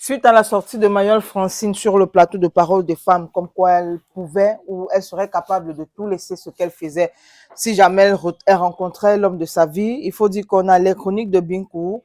Suite à la sortie de Mayol Francine sur le plateau de Parole des femmes, comme quoi elle pouvait ou elle serait capable de tout laisser ce qu'elle faisait si jamais elle rencontrait l'homme de sa vie, il faut dire qu'on a les chroniques de Binkou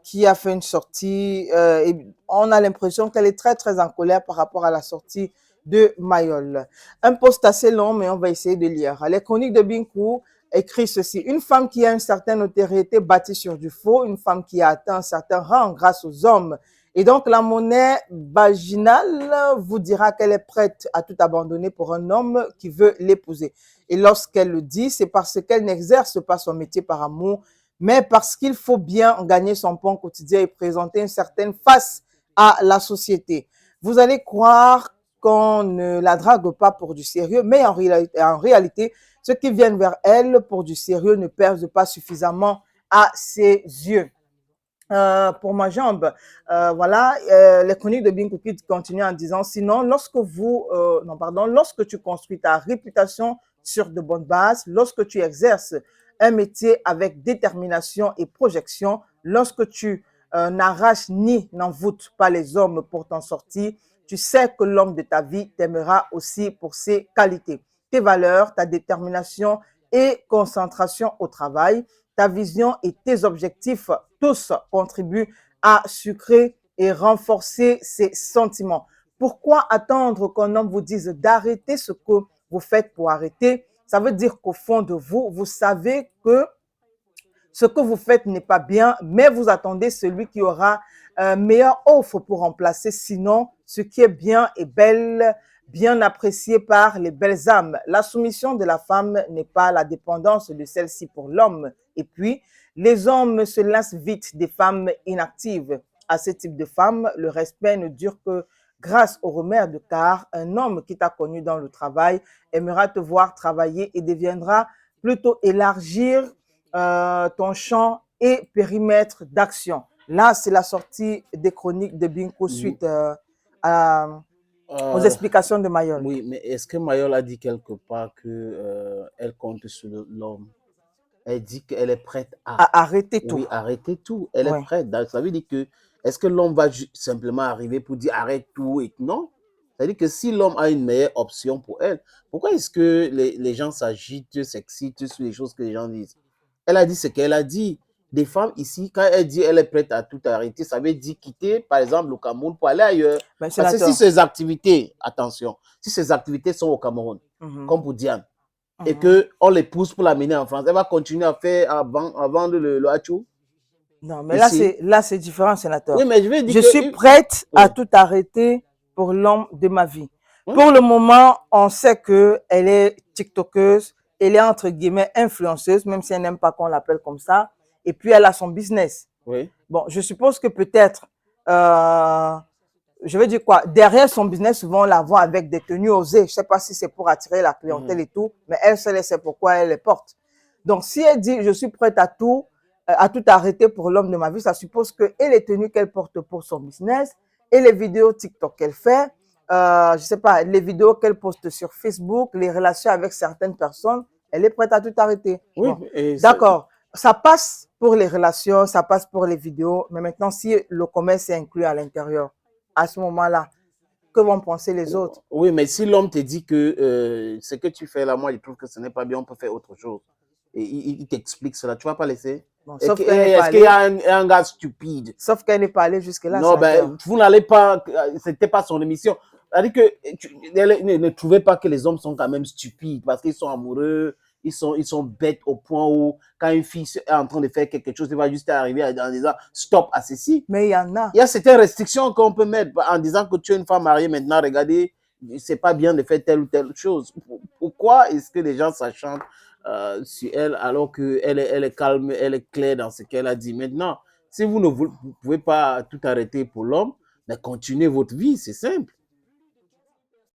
qui a fait une sortie et on a l'impression qu'elle est très très en colère par rapport à la sortie de Mayol. Un post assez long, mais on va essayer de lire. Les chroniques de Binkou écrit ceci: une femme qui a une certaine notoriété bâtie sur du faux, une femme qui a atteint un certain rang grâce aux hommes. Et donc, la monnaie vaginale vous dira qu'elle est prête à tout abandonner pour un homme qui veut l'épouser. Et lorsqu'elle le dit, c'est parce qu'elle n'exerce pas son métier par amour, mais parce qu'il faut bien gagner son pain quotidien et présenter une certaine face à la société. Vous allez croire qu'on ne la drague pas pour du sérieux, mais en réalité, ceux qui viennent vers elle pour du sérieux ne perdent pas suffisamment à ses yeux. Pour ma jambe, voilà, les chroniques de Binkou continuent en disant, sinon, lorsque tu construis ta réputation sur de bonnes bases, lorsque tu exerces un métier avec détermination et projection, lorsque tu n'arraches ni n'envoûtes pas les hommes pour t'en sortir, tu sais que l'homme de ta vie t'aimera aussi pour ses qualités, tes valeurs, ta détermination et concentration au travail. Ta vision et tes objectifs, tous contribuent à sucrer et renforcer ces sentiments. Pourquoi attendre qu'un homme vous dise d'arrêter ce que vous faites pour arrêter? Ça veut dire qu'au fond de vous, vous savez que ce que vous faites n'est pas bien, mais vous attendez celui qui aura meilleure offre pour remplacer. Sinon, ce qui est bien et belle, bien apprécié par les belles âmes. La soumission de la femme n'est pas la dépendance de celle-ci pour l'homme. Et puis, les hommes se lassent vite des femmes inactives. À ce type de femme, le respect ne dure que grâce au remède, de car un homme qui t'a connu dans le travail aimera te voir travailler et deviendra plutôt élargir ton champ et périmètre d'action. Là, c'est la sortie des chroniques de Binkou suite aux Euh, explications de Mayol. oui, mais est-ce que Mayol a dit quelque part que elle compte sur l'homme? Elle dit qu'elle est prête à, À arrêter tout. oui, arrêter tout. Elle est Oui. prête. Donc, ça veut dire que, est-ce que l'homme va simplement arriver pour dire arrête tout et non? C'est-à-dire que si l'homme a une meilleure option pour elle, pourquoi est-ce que les gens s'agitent, s'excitent sur les choses que les gens disent? Elle a dit ce qu'elle a dit. Des femmes ici, quand elle dit elle est prête à tout arrêter, ça veut dire quitter, par exemple, le Cameroun pour aller ailleurs. Ben, Parce que si sénateur. ces activités, attention, si ces activités sont au Cameroun, comme pour Diane, et qu'on les pousse pour l'amener en France, elle va continuer à vendre le hachou Non, mais ici. là, c'est différent, Oui, sénateur. mais je veux dire Je que. suis prête à Oui. tout arrêter pour l'homme de ma vie. Hein? Pour le moment, on sait qu'elle est TikTokeuse, elle est entre guillemets influenceuse, même si elle n'aime pas qu'on l'appelle comme ça. Et puis, elle a son business. Oui. Bon, je suppose que peut-être, je veux dire quoi, derrière son business, souvent on la voit avec des tenues osées. Je ne sais pas si c'est pour attirer la clientèle et tout, mais elle seule sait pourquoi elle les porte. Donc, si elle dit, je suis prête à tout arrêter pour l'homme de ma vie, ça suppose que et les tenues qu'elle porte pour son business, et les vidéos TikTok qu'elle fait, je ne sais pas, les vidéos qu'elle poste sur Facebook, les relations avec certaines personnes, elle est prête à tout arrêter. Oui, Bon, d'accord. Ça passe pour les relations, ça passe pour les vidéos, mais maintenant, si le commerce est inclus à l'intérieur, à ce moment-là, que vont penser les autres? oui, mais si l'homme te dit que ce que tu fais là, moi, je trouve que ce n'est pas bien, on peut faire autre chose. Et il t'explique cela, tu ne vas pas laisser. Bon, Est-ce qu'il y a un gars stupide? sauf qu'elle n'est pas allée jusque-là, Non, sénateur. ben, vous n'allez pas, c'était pas son émission. C'est-à-dire que elle ne trouvait pas que les hommes sont quand même stupides parce qu'ils sont amoureux, ils sont bêtes au point où quand une fille est en train de faire quelque chose, elle va juste arriver en disant stop à ceci. Mais il y en a. Il y a certaines restrictions qu'on peut mettre en disant que tu es une femme mariée maintenant, regardez, c'est pas bien de faire telle ou telle chose. Pourquoi est-ce que les gens s'acharnent sur elle alors qu'elle elle est calme, elle est claire dans ce qu'elle a dit? Maintenant, si vous ne pouvez pas tout arrêter pour l'homme, mais continuez votre vie, c'est simple.